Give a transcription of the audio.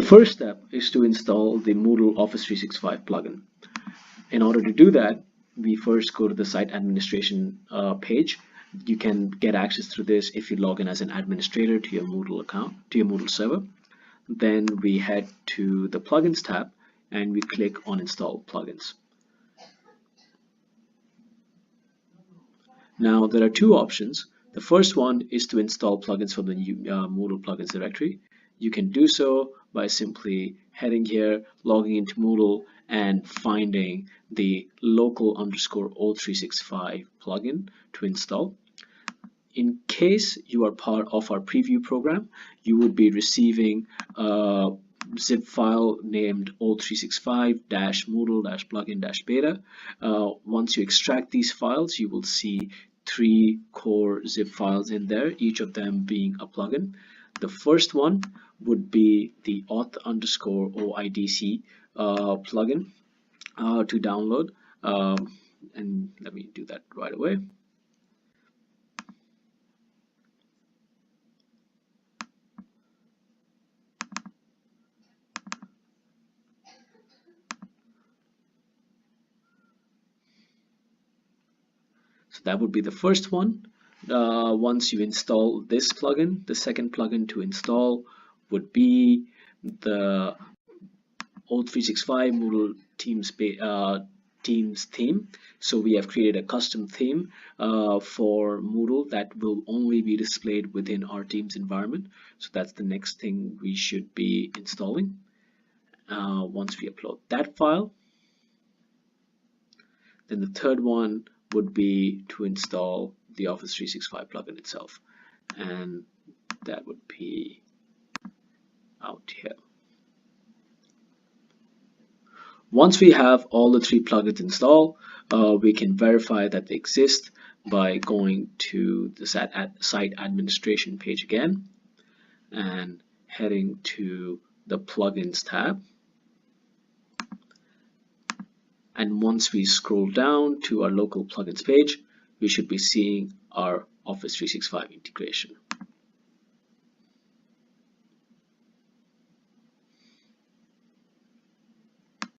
first step is to install the Moodle Office 365 plugin. In order to do that, we first go to the site administration page. You can get access through this if you log in as an administrator to your Moodle account, to your Moodle server. Then we head to the plugins tab and we click on install plugins. Now there are two options. The first one is to install plugins from the Moodle plugins directory. You can do so by simply heading here, logging into Moodle, and finding the local underscore O365 plugin to install. In case you are part of our preview program, you would be receiving a zip file named O365-Moodle-plugin-beta. Once you extract these files, you will see 3 core zip files in there, each of them being a plugin. The first one would be the auth underscore OIDC plugin to download, and let me do that right away. So that would be the first one. Once you install this plugin, the second plugin to install would be the O365 Moodle Teams theme. So we have created a custom theme for Moodle that will only be displayed within our Teams environment. So that's the next thing we should be installing. Once we upload that file, then the third one would be to install the Office 365 plugin itself, and that would be out here. Once we have all the 3 plugins installed, we can verify that they exist by going to the site administration page again and heading to the plugins tab. And once we scroll down to our local plugins page, we should be seeing our Office 365 integration.